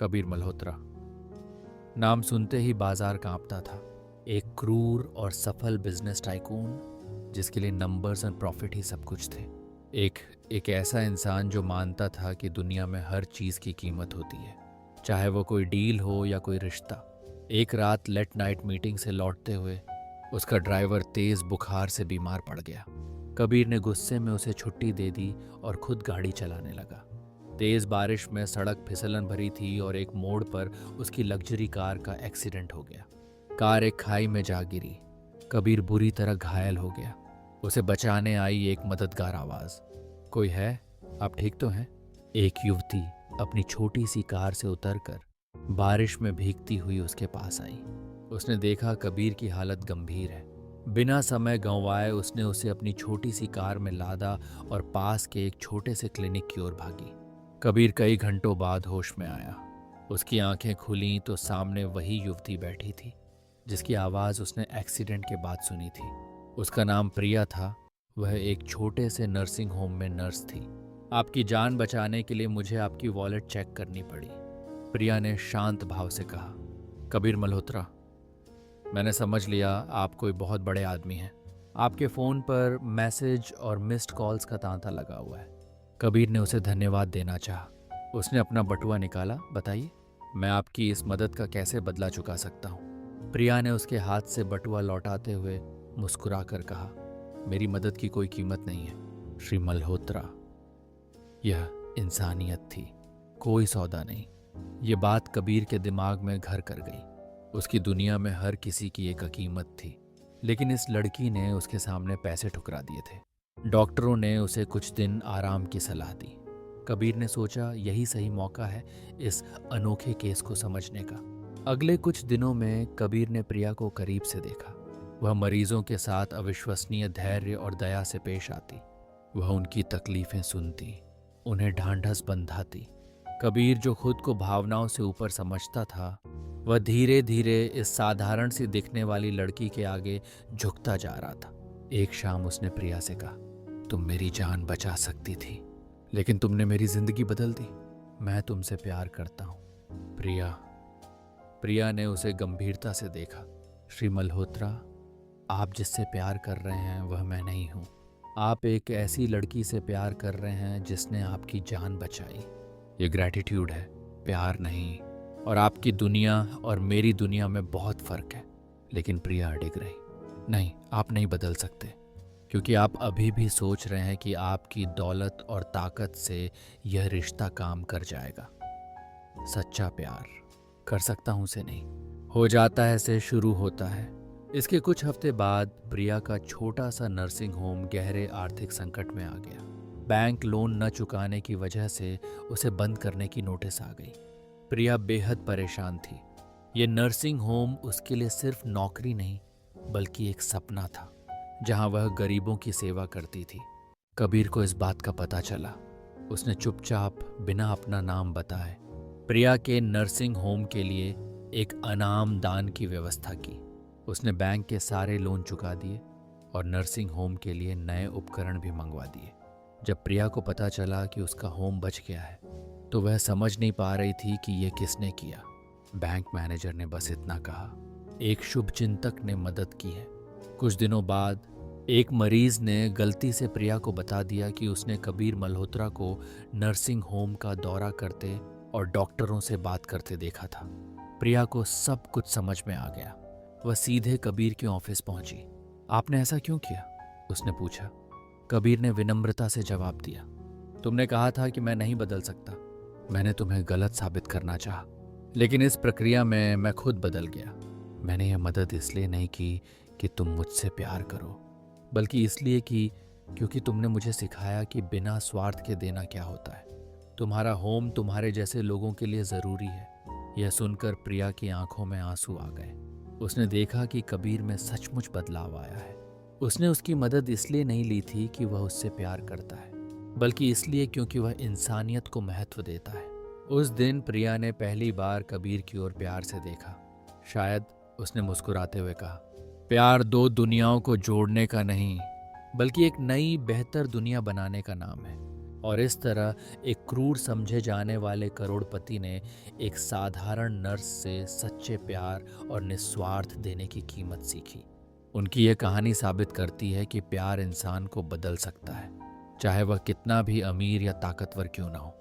कबीर मल्होत्रा। नाम सुनते ही बाजार कांपता था। एक क्रूर और सफल बिजनेस टाइकून जिसके लिए नंबर्स एंड प्रॉफिट ही सब कुछ थे। एक एक ऐसा इंसान जो मानता था कि दुनिया में हर चीज की कीमत होती है, चाहे वो कोई डील हो या कोई रिश्ता। एक रात लेट नाइट मीटिंग से लौटते हुए उसका ड्राइवर तेज बुखार से बीमार पड़ गया। कबीर ने गुस्से में उसे छुट्टी दे दी और खुद गाड़ी चलाने लगा। तेज बारिश में सड़क फिसलन भरी थी और एक मोड़ पर उसकी लग्जरी कार का एक्सीडेंट हो गया। कार एक खाई में जा गिरी। कबीर बुरी तरह घायल हो गया। उसे बचाने आई एक मददगार आवाज, कोई है? आप ठीक तो हैं? एक युवती अपनी छोटी सी कार से उतरकर बारिश में भीगती हुई उसके पास आई। उसने देखा कबीर की हालत गंभीर है। बिना समय गंवाए उसने उसे अपनी छोटी सी कार में लादा और पास के एक छोटे से क्लिनिक की ओर भागी। कबीर कई घंटों बाद होश में आया। उसकी आंखें खुलीं तो सामने वही युवती बैठी थी जिसकी आवाज उसने एक्सीडेंट के बाद सुनी थी। उसका नाम प्रिया था। वह एक छोटे से नर्सिंग होम में नर्स थी। आपकी जान बचाने के लिए मुझे आपकी वॉलेट चेक करनी पड़ी, प्रिया ने शांत भाव से कहा। कबीर मल्होत्रा, मैंने समझ लिया आप कोई बहुत बड़े आदमी हैं। आपके फ़ोन पर मैसेज और मिस्ड कॉल्स का तांता लगा हुआ है। कबीर ने उसे धन्यवाद देना चाहा। उसने अपना बटुआ निकाला। बताइए, मैं आपकी इस मदद का कैसे बदला चुका सकता हूँ? प्रिया ने उसके हाथ से बटुआ लौटाते हुए मुस्कुरा कर कहा, मेरी मदद की कोई कीमत नहीं है श्री मल्होत्रा। यह इंसानियत थी, कोई सौदा नहीं। ये बात कबीर के दिमाग में घर कर गई। उसकी दुनिया में हर किसी की एक कीमत थी, लेकिन इस लड़की ने उसके सामने पैसे ठुकरा दिए थे। डॉक्टरों ने उसे कुछ दिन आराम की सलाह दी। कबीर ने सोचा यही सही मौका है इस अनोखे केस को समझने का। अगले कुछ दिनों में कबीर ने प्रिया को करीब से देखा। वह मरीजों के साथ अविश्वसनीय धैर्य और दया से पेश आती। वह उनकी तकलीफें सुनती, उन्हें ढांढस बंधाती। कबीर जो खुद को भावनाओं से ऊपर समझता था, वह धीरे धीरे इस साधारण सी दिखने वाली लड़की के आगे झुकता जा रहा था। एक शाम उसने प्रिया से कहा, तुम मेरी जान बचा सकती थी, लेकिन तुमने मेरी जिंदगी बदल दी। मैं तुमसे प्यार करता हूं प्रिया। प्रिया ने उसे गंभीरता से देखा। श्री मल्होत्रा, आप जिससे प्यार कर रहे हैं वह मैं नहीं हूं। आप एक ऐसी लड़की से प्यार कर रहे हैं जिसने आपकी जान बचाई। ये ग्रैटिट्यूड है, प्यार नहीं। और आपकी दुनिया और मेरी दुनिया में बहुत फर्क है। लेकिन प्रिया अड़िग रही। नहीं, आप नहीं बदल सकते, क्योंकि आप अभी भी सोच रहे हैं कि आपकी दौलत और ताकत से यह रिश्ता काम कर जाएगा। सच्चा प्यार कर सकता हूं से नहीं, हो जाता है से शुरू होता है। इसके कुछ हफ्ते बाद प्रिया का छोटा सा नर्सिंग होम गहरे आर्थिक संकट में आ गया। बैंक लोन न चुकाने की वजह से उसे बंद करने की नोटिस आ गई। प्रिया बेहद परेशान थी। ये नर्सिंग होम उसके लिए सिर्फ नौकरी नहीं, बल्कि एक सपना था जहां वह गरीबों की सेवा करती थी। कबीर को इस बात का पता चला। उसने चुपचाप बिना अपना नाम बताए प्रिया के नर्सिंग होम के लिए एक अनाम दान की व्यवस्था की। उसने बैंक के सारे लोन चुका दिए और नर्सिंग होम के लिए नए उपकरण भी मंगवा दिए। जब प्रिया को पता चला कि उसका होम बच गया है, तो वह समझ नहीं पा रही थी कि यह किसने किया। बैंक मैनेजर ने बस इतना कहा, एक शुभ चिंतक ने मदद की है। कुछ दिनों बाद एक मरीज ने गलती से प्रिया को बता दिया कि उसने कबीर मल्होत्रा को नर्सिंग होम का दौरा करते और डॉक्टरों से बात करते देखा था। प्रिया को सब कुछ समझ में आ गया। वह सीधे कबीर के ऑफिस पहुंची। आपने ऐसा क्यों किया? उसने पूछा। कबीर ने विनम्रता से जवाब दिया, तुमने कहा था कि मैं नहीं बदल सकता। मैंने तुम्हें गलत साबित करना चाहा, लेकिन इस प्रक्रिया में मैं खुद बदल गया। मैंने यह मदद इसलिए नहीं की कि तुम मुझसे प्यार करो, बल्कि इसलिए कि क्योंकि तुमने मुझे सिखाया कि बिना स्वार्थ के देना क्या होता है। तुम्हारा होम तुम्हारे जैसे लोगों के लिए ज़रूरी है। यह सुनकर प्रिया की आंखों में आंसू आ गए। उसने देखा कि कबीर में सचमुच बदलाव आया है। उसने उसकी मदद इसलिए नहीं ली थी कि वह उससे प्यार करता है, बल्कि इसलिए क्योंकि वह इंसानियत को महत्व देता है। उस दिन प्रिया ने पहली बार कबीर की ओर प्यार से देखा। शायद उसने मुस्कुराते हुए कहा, प्यार दो दुनियाओं को जोड़ने का नहीं, बल्कि एक नई बेहतर दुनिया बनाने का नाम है। और इस तरह एक क्रूर समझे जाने वाले करोड़पति ने एक साधारण नर्स से सच्चे प्यार और निस्वार्थ देने की कीमत सीखी। उनकी यह कहानी साबित करती है कि प्यार इंसान को बदल सकता है, चाहे वह कितना भी अमीर या ताकतवर क्यों ना हो।